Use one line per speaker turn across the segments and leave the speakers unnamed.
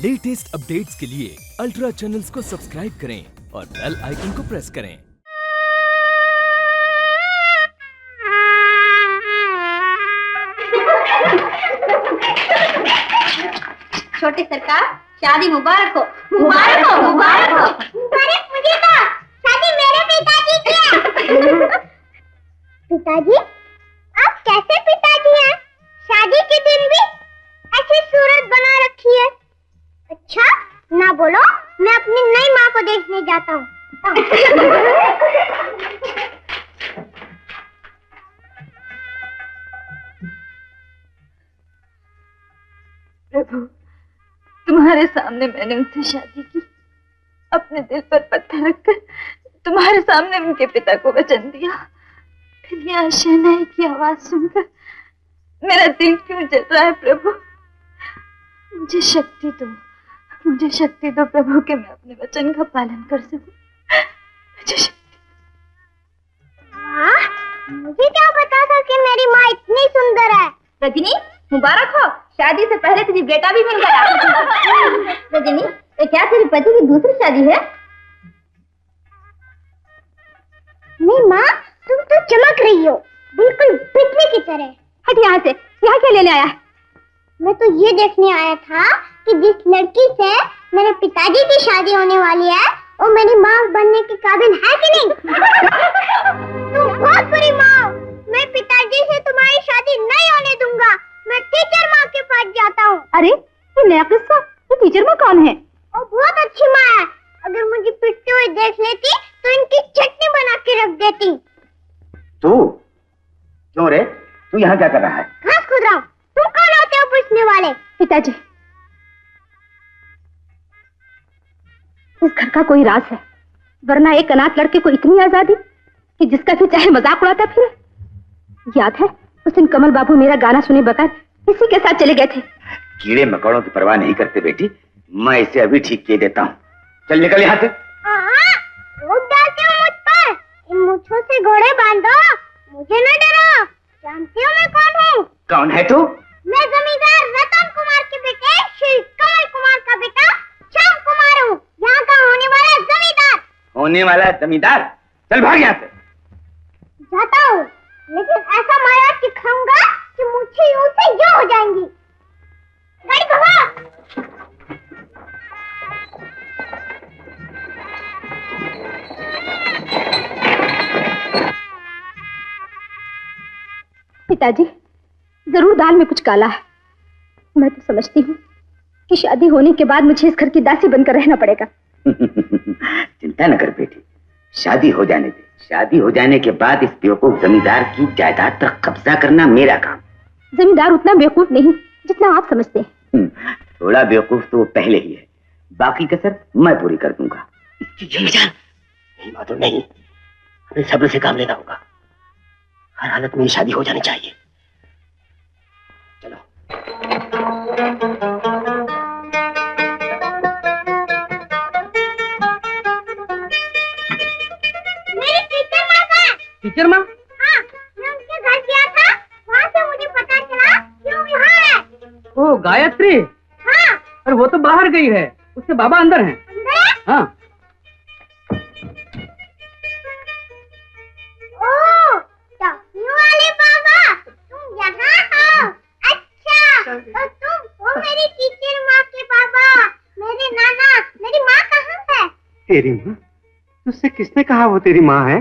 Latest updates के लिए ultra channels को सब्सक्राइब करें और बेल आइकन को प्रेस करें।
छोटे सरकार, शादी मुबारक हो। मुबारक हो, मुबारक हो। मुबारक मुझे तो, शादी मेरे पिताजी की है। पिताजी? आप कैसे पिताजी हैं? शादी के दिन भी ऐसी सूरत बना रखी है। अच्छा, ना बोलो, मैं अपनी नई माँ को देखने जाता हूँ।
प्रभु, तुम्हारे सामने मैंने उनसे शादी की, अपने दिल पर पत्थर रखकर तुम्हारे सामने उनके पिता को वचन दिया। फिर ये शहनाई की आवाज सुनकर मेरा दिल क्यों जल रहा है प्रभु? मुझे शक्ति दो प्रभु कि मैं अपने वचन का पालन कर सकूं। मुझे शक्ति।
मुझे क्या पता था कि मेरी माँ इतनी सुंदर है। रजनी, मुबारक हो, शादी से पहले तुझे बेटा भी मिल गया। रजनी, तो क्या तेरे पति की दूसरी शादी है? नहीं माँ, तुम तो चमक रही हो, बिल्कुल बिजली की तरह। हट यहाँ से, यहाँ क्या लेने आया? मैं तो ये देखने आया था कि जिस लड़की से मेरे पिताजी की शादी होने वाली है, वो मेरी माँ बनने के काबिल है कि नहीं? तुम बहुत बुरी माँ हो। मैं पिताजी से तुम्हारी शादी नहीं होने दूंगा। मैं टीचर माँ के पास जाता हूँ। अरे, ये नया किस्सा? ये टीचर माँ कौन है? वो बहुत अच्छी माँ है। अगर मुझे पिटते हुए देख लेती तो इनकी चटनी बना के रख देती।
तू क्यों रे? तू यहाँ क्या कर रहा है?
घास खोद रहा हूँ। तुम कौन होते हो पूछने वाले?
पिताजी, इस घर का कोई राज है, वरना एक अनाथ लड़के को इतनी आजादी कि जिसका भी चाहे मजाक उड़ाता फिरे। याद है उस दिन कमल बाबू मेरा गाना सुने बगैर किसी के साथ चले गए थे।
कीड़े मकोड़ों की परवाह नहीं करते बेटी, मैं इसे अभी ठीक किए देता हूँ। चल निकल यहाँ से।
रोक डालते हो मुझ पर। इन मुच्छों से घोड़े बांधो, मुझे न डरो। जानती हो मैं कौन हूँ?
कौन है तू?
मैं जमींदार रतन कुमार के बेटे श्री कमल कुमार का बेटा श्याम कुमार हूँ, यहाँ का होने वाला जमींदार।
होने वाला जमींदार? चल भाग यहाँ से।
जाता हूँ, लेकिन ऐसा मारा दिखाऊंगा कि मुझे यूं से यूं हो जाएंगी। गाड़ी भगा।
पिताजी, जरूर दाल में कुछ काला है। मैं तो समझती हूँ कि शादी होने के बाद मुझे इस घर की दासी बनकर रहना पड़ेगा।
चिंता न कर बेटी, शादी हो जाने दे। शादी हो जाने के बाद इस बेवकूफ जमींदार की जायदाद पर कब्जा करना मेरा काम।
जमींदार उतना बेवकूफ नहीं जितना आप समझते हैं।
थोड़ा बेवकूफ तो वो पहले ही है, बाकी कसर मैं पूरी कर दूंगा।
नहीं माधव, नहीं, हमें सब्र से काम लेना होगा। हर हालत में शादी हो जानी चाहिए। चलो।
मेरी टीचर माँ का।
टीचर माँ?
हाँ, मैं उनके घर गया था, वहाँ से मुझे पता चला कि वो यहाँ है।
ओ गायत्री?
हाँ।
अरे वो तो बाहर गई है, उसके बाबा अंदर हैं।
अंदर है?
हाँ।
वाले बाबा, तुम यहाँ हो? अच्छा, तो तुम हो मेरी टीचर माँ के बाबा। मेरे नाना, मेरी माँ कहाँ है?
तेरी माँ? तुझसे किसने कहा वो तेरी माँ है?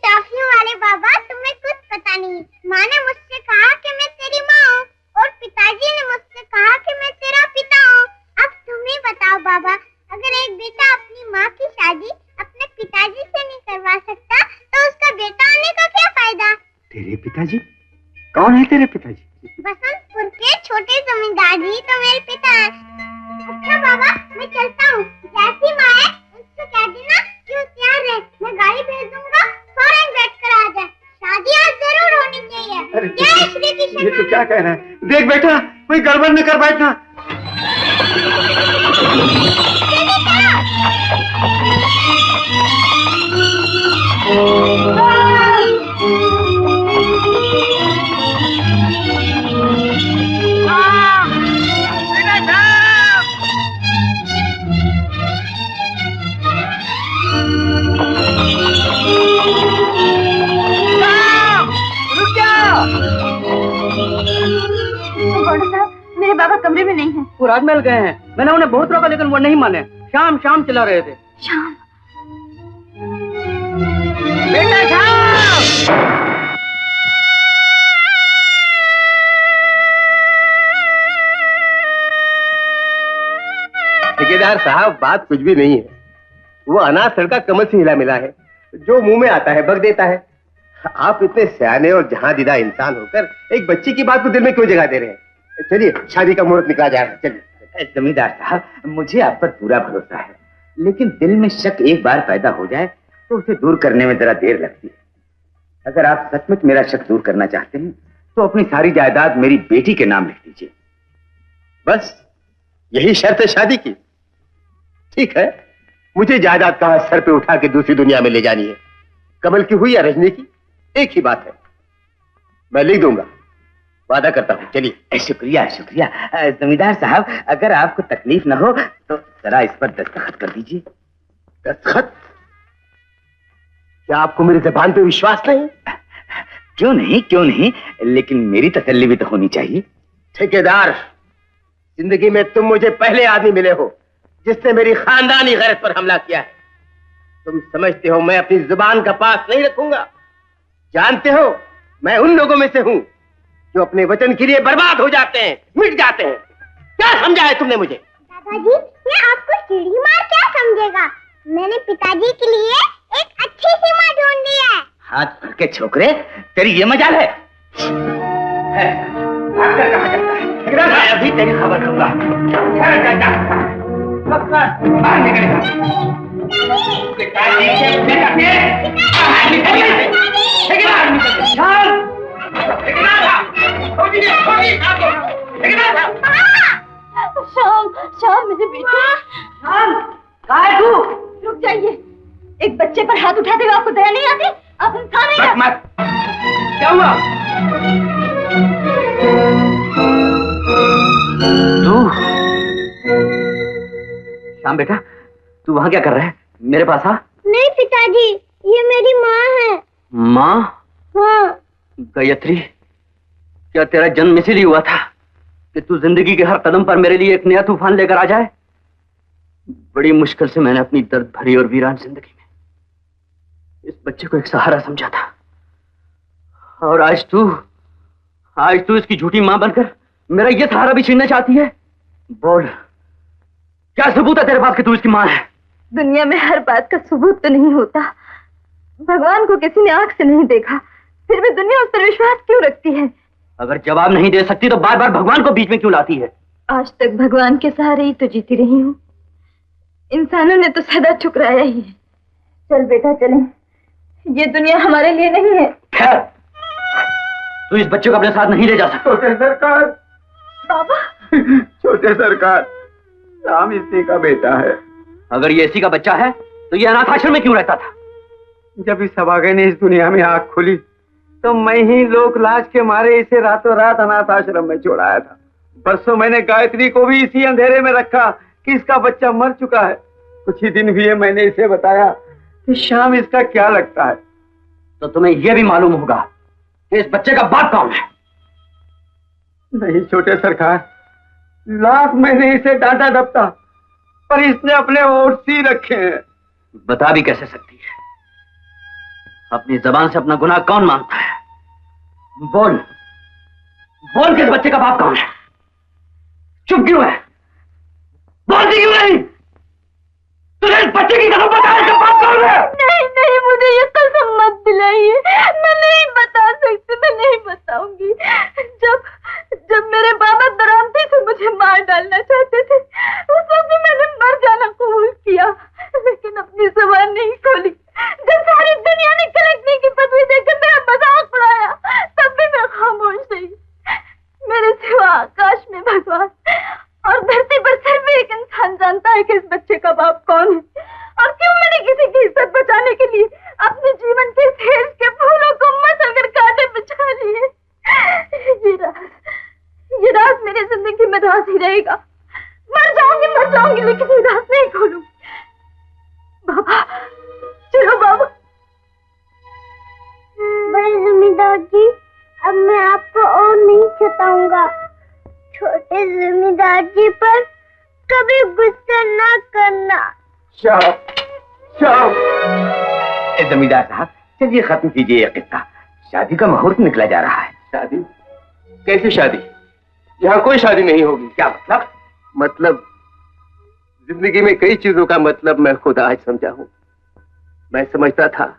टॉफियों वाले बाबा, तुम्हें कुछ पता नहीं। माँ ने मुझसे कहा कि मैं तेरी माँ हूँ और पिताजी ने मुझसे कहा कि मैं तेरा पिता हूँ। अब तुम्हें बताओ बाबा, अगर एक बेटा अपनी माँ की शादी अपने पिताजी से नहीं करवा सकता तो उसका बेटा होने का क्या फायदा?
तेरे पिताजी? कौन है तेरे पिताजी?
बसंतपुर के छोटे जमींदार जी तो मेरे पिता हैं। अच्छा बाबा, मैं चलता हूँ। जैसी माँ है उससे कह देना कि वो तैयार रहे, मैं गाड़ी भेज दूंगा, फौरन बैठ कर आ जाए। शादी आज जरूर होनी चाहिए। जय श्री कृष्ण।
ये तो क्या कह रहा है? देख बेटा, कोई गड़बड़ न कर बैठना।
कमरे में नहीं है।
वो राजमहल गए हैं। मैंने उन्हें बहुत रोका लेकिन वो नहीं माने। शाम शाम चिल्ला रहे थे।
श्याम,
बेटा श्याम! ठेकेदार साहब, बात कुछ भी नहीं है। वो अनाथ लड़का कमल से हिला मिला है, जो मुंह में आता है बक देता है। आप इतने सियाने और जहांदीदा इंसान होकर एक बच्ची की बात को दिल में क्यों जगा दे रहे हैं? चलिए, शादी का मुहूर्त निकला जा रहा है। चलिए।
जमींदार साहब, मुझे आप पर पूरा भरोसा है, लेकिन दिल में शक एक बार पैदा हो जाए तो उसे दूर करने में जरा देर लगती है। अगर आप सचमुच मेरा शक दूर करना चाहते हैं तो अपनी सारी जायदाद मेरी बेटी के नाम लिख दीजिए।
बस यही शर्त है शादी की? ठीक है, मुझे जायदाद का सर पे उठा के दूसरी दुनिया में ले जानी है। कमल की हुई या रजनी की, एक ही बात है। मैं लिख दूंगा, वादा करता हूं। चलिए।
शुक्रिया शुक्रिया। जमींदार साहब, अगर आपको तकलीफ न हो तो जरा इस पर दस्तखत कर दीजिए।
दस्तखत? क्या आपको मेरी जुबान पे विश्वास नहीं?
क्यों नहीं, क्यों नहीं, लेकिन मेरी तसल्ली भी तो होनी चाहिए।
ठेकेदार, जिंदगी में तुम मुझे पहले आदमी मिले हो जिसने मेरी खानदानी गैरत पर हमला किया है। तुम समझते हो मैं अपनी जुबान का पास नहीं रखूंगा। जानते हो, मैं उन लोगों में से हूं जो अपने वचन के लिए बर्बाद हो जाते हैं, मिट जाते हैं। क्या समझा है तुमने मुझे?
दादाजी, ये आपको सीढ़ी मार क्या समझेगा? मैंने पिताजी के लिए एक अच्छी सी माँ ढूंढ ली है।
हाथ भर के छोकरे, तेरी ये मजाल है? भागकर कहाँ जाता है? मैं अभी तेरी खबर लूंगा। बाहर निकल।
श्याम, श्याम मेरे बेटे। श्याम, कहाँ है तू? रुक जाइए। एक बच्चे पर हाथ उठाते हुए आपको दया नहीं आती? आप इंसान नहीं।
मत। क्या हुआ? तू? श्याम बेटा, तू वहां क्या कर रहा है? मेरे पास आ।
नहीं पिताजी, ये मेरी माँ है।
माँ?
हाँ।
गायत्री, क्या तेरा जन्म इसीलिए हुआ था कि तू जिंदगी के हर कदम पर मेरे लिए एक नया तूफान लेकर आ जाए? बड़ी मुश्किल से मैंने अपनी दर्द भरी और वीरान जिंदगी में इस बच्चे को एक सहारा समझा था, और आज तू इसकी झूठी मां बनकर मेरा ये सहारा भी छीनना चाहती है। बोल, क्या सबूत है तेरे पास कि तू इसकी मां है?
दुनिया में हर बात का सबूत तो नहीं होता। भगवान को किसी ने आंख से नहीं देखा, फिर भी दुनिया उस पर विश्वास क्यों रखती है?
अगर जवाब नहीं दे सकती तो बार बार भगवान को बीच में क्यों लाती है?
आज तक भगवान के सहारे ही तो जीती रही हूँ। इंसानों ने तो सदा ठुकराया ही है। चल बेटा चलें, ये दुनिया हमारे लिए नहीं है।
खैर, तू इस बच्चे को अपने साथ नहीं ले जा सकता।
छोटे सरकार।
बाबा।
छोटे सरकार, राम इसी का बेटा है।
अगर ये इसी का बच्चा है तो ये अनाथ आश्रम में क्यों रहता था?
जब इस सभागे ने इस दुनिया में आंख खोली तो मैं ही लोक लाज के मारे इसे रातों रात अनाथ आश्रम में छोड़ाया था। परसों मैंने गायत्री को भी इसी अंधेरे में रखा कि इसका बच्चा मर चुका है। कुछ ही दिन हुए मैंने इसे बताया कि श्याम इसका क्या लगता है।
तो तुम्हें यह भी मालूम होगा कि इस बच्चे का बाप कौन है?
नहीं छोटे सरकार, लाख मैंने इसे डांटा डपटा, पर इसने अपने होठ सी रखे हैं।
बता भी कैसे सकती है? अपनी जबान से अपना गुनाह कौन मानता है? बोल, बोल कि इस बच्चे का बाप कौन है? चुप क्यों है? बोलती क्यों नहीं? तुझे इस बच्चे की कसम बता, इसका बाप कौन है?
नहीं नहीं, मुझे ये कसम मत दिलाइए। मैं नहीं बता सकती, मैं नहीं बताऊंगी। जब मेरे बाबा दरामदी से मुझे मार डालना चाहते थे, उस वक्त भी मैंने मर जाना कबूल किया, लेकिन अपनी जुबान नहीं खोली। जब सारी दुनिया ने कलेक्टरी की पदवी देकर मेरा मजाक उड़ाया, तब भी मैं खामोश रही। मेरे सिवा आकाश में भगवान और धरती पर सिर्फ एक इंसान जानता है कि इस बच्चे का बाप कौन है, और क्यों मैंने किसी की इज्जत बचाने के लिए अपने जीवन के हेज के फूलों को मसल कर कांटे बिछा लिए। ये राज मेरी जिंदगी में राज ही रहेगा। मर जाऊंगी लेकिन ये राज नहीं खोलूंगी। बाबा, चलो बाबा।
बड़े जमींदार जी, अब मैं आपको और नहीं सताऊंगा। छोटे जमींदार जी पर कभी गुस्सा ना करना।
जमींदार साहब, चलिए खत्म कीजिए ये किस्सा। शादी का मुहूर्त निकला जा रहा है।
शादी? कैसी शादी? यहाँ कोई शादी नहीं होगी।
क्या मतलब?
मतलब जिंदगी में कई चीजों का मतलब मैं खुद आज समझा हूँ। मैं समझता था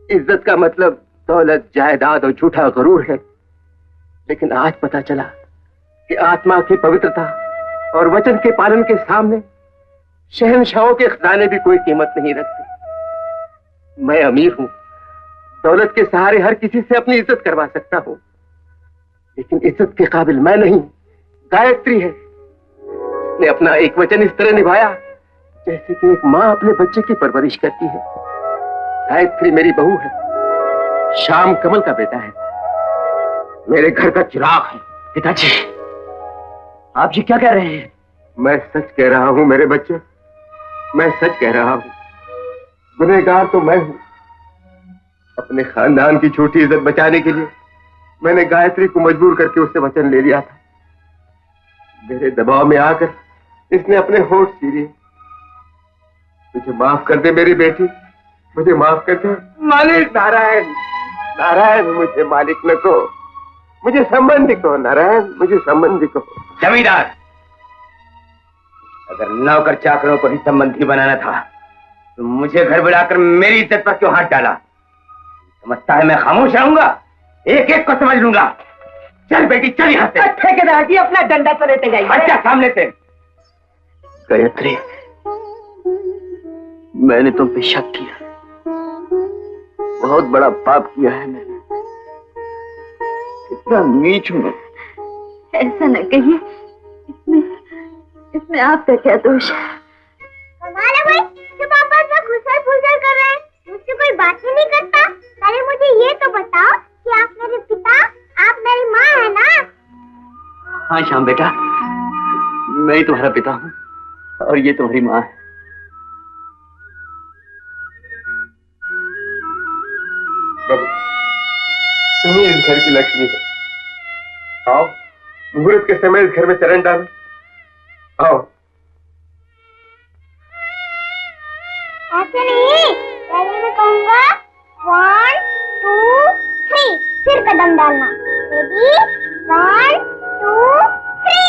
इज्जत का मतलब दौलत, जायदाद और झूठा गरूर है, लेकिन आज पता चला कि आत्मा की पवित्रता और वचन के पालन के सामने शहंशाहों के खजाने भी कोई कीमत नहीं रखते। मैं अमीर हूँ, दौलत के सहारे हर किसी से अपनी इज्जत करवा सकता हूँ, लेकिन इज्जत के काबिल मैं नहीं, गायत्री है। उसने अपना एक वचन इस तरह निभाया जैसे कि एक माँ अपने बच्चे की परवरिश करती है। गायत्री मेरी बहू है, श्याम कमल का बेटा है, मेरे घर का चिराग है।
पिताजी, आप जी क्या कह रहे हैं?
मैं सच कह रहा हूं मेरे बच्चे, मैं सच कह रहा हूं। गुनहगार तो मैं हूं। अपने खानदान की छोटी इज्जत बचाने के लिए मैंने गायत्री को मजबूर करके उससे वचन ले लिया था। मेरे दबाव में आकर इसने अपने होठ चीरे। मुझे माफ कर दे मेरी बेटी, मुझे माफ कर दे। मालिक नारायण, नारायण मुझे मालिक न को, मुझे संबंधी को। नारायण मुझे संबंधी को।
जमींदार, अगर नौकर चाकरों को ही संबंधी बनाना था तो मुझे घर बुलाकर मेरी इज्जत पर क्यों हाथ डाला? समझता है मैं खामोश रहूंगा? एक एक को समझ लूंगा। चल बेटी, चल यहाँ से।
ठेकेदार जी, अपना डंडा तो लेते जाइए।
अच्छा, सामने से।
गायत्री, मैंने तुम पे शक किया, बहुत बड़ा पाप किया है मैंने। कितना नीच हूं मैं।
ऐसा न कहिए, इसमें आपका क्या दोष है?
कमाल है भाई, जब आपस में घुसल फुसल कर रहे हैं, मुझसे कोई बात ही नहीं करता। पहले मुझे ये तो बताओ कि आप मेरे पिता, आप मेरी माँ है ना?
हाँ श्याम बेटा, मैं ही तुम्हारा पिता हूँ और ये तुम्हारी माँ है।
बाबू, तुम ही इस घर की लक्ष्मी हो। आओ, मुहूर्त के समय इस घर में चरण डालो। आओ।
ऐसे नहीं, पहले मैं कहूँगा 1 2 3, फिर कदम डालना। रेडी? 1 2 3।